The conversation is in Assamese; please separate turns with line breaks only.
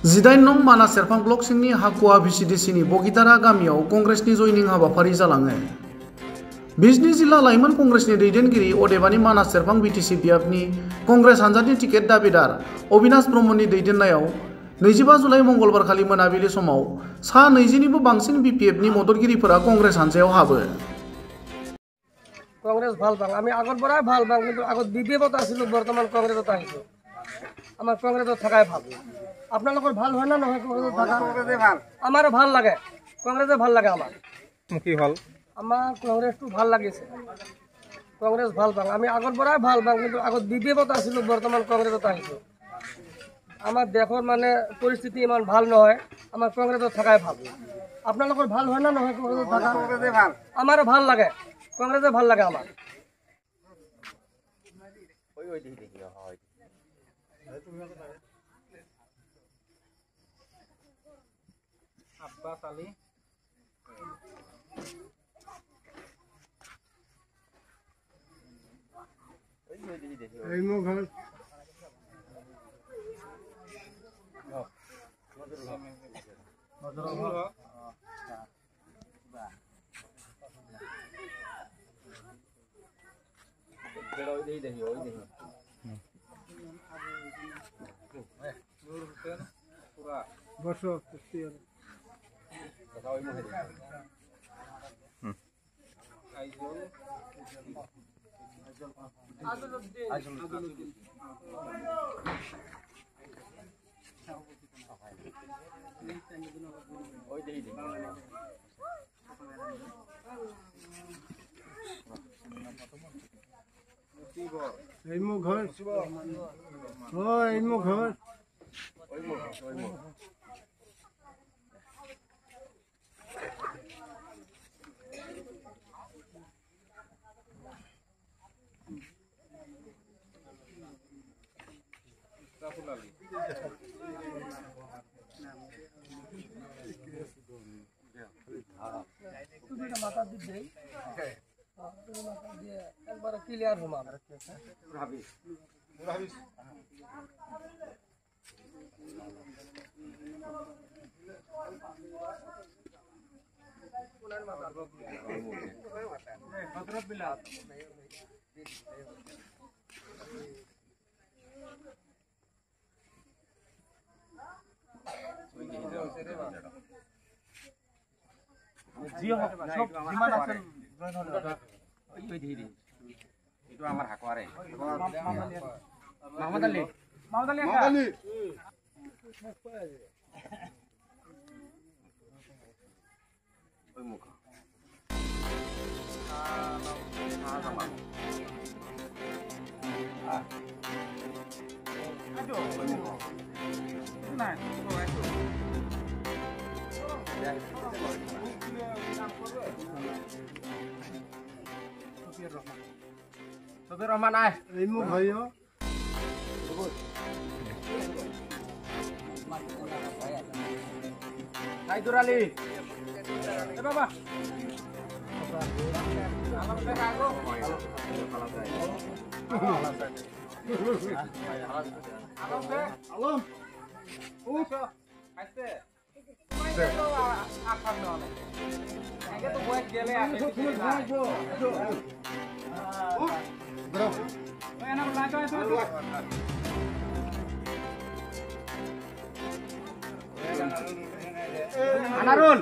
जिदाइन नं मानास सेरफां ब्लक सिंनि हाकुवा भिसिडिसिनि बगिदारा गामियाव कंग्रेसनि जयनिं हाबाफारि जालाङो। बिजनी जिल्ला लाइमोन कंग्रेसनि दैदेनगिरि अदेबानि मानास सेरफां बिटिसि बियाबनि कंग्रेस हानजानि टिकेट दाबिदार अबिनाश ब्रह्मनि दैदेननायाव 25 जुलाइ मंगलबारखालि मोनाबिलि समाव सा 20निबो बांसिन बिपिएफनि मददगिरिफोरा कंग्रेस हानजायाव हाबो।
কংগ্রেস ভাল পাং আমি আগৰ পৰাই ভাল পাং কিন্তু আগত বিপিএফত আছিলোঁ বৰ্তমান কংগ্ৰেছত আহিছোঁ আমাৰ কংগ্ৰেছত থাকাই ভাল আপোনালোকৰ ভাল হয় না নহয় কংগ্ৰেছত থাকা কংগ্ৰেছে ভাল আমাৰো ভাল লাগে কংগ্ৰেছে ভাল লাগে আমাৰ কি ভাল আমাৰ কংগ্ৰেছটো ভাল লাগিছে কংগ্ৰেছ ভাল পাং আমি আগৰ পৰাই ভাল পাং কিন্তু আগত বিপিএফত আছিলোঁ বৰ্তমান কংগ্ৰেছত আহিছোঁ আমাৰ দেশৰ মানে পৰিস্থিতি ইমান ভাল নহয় আমাৰ কংগ্ৰেছত থাকাই ভাল আপোনালোকৰ ভাল হয় না নহয় কংগ্ৰেছত থাকা কংগ্ৰেছে ভাল আমাৰো ভাল লাগে কংগ্রেসে ভাল লাগে আমার আব্বাস আলী মাথা দিতে একবার ক্লিয়ার হলো আমরা ভাবিস ভাবিস কোনার মাথা হযরত Bilal
itu amar hakware
Muhammad Ali
oi mukha
Sopir Rahman ay.
Ilmu bhayo.
Haidur Ali. Baba. Alam pe kago. Alam pe.
Alam.
Uso. Aiste. Akan nol. Aige tu buat gele ake.
Bro.
Enak belanja itu. Anarul.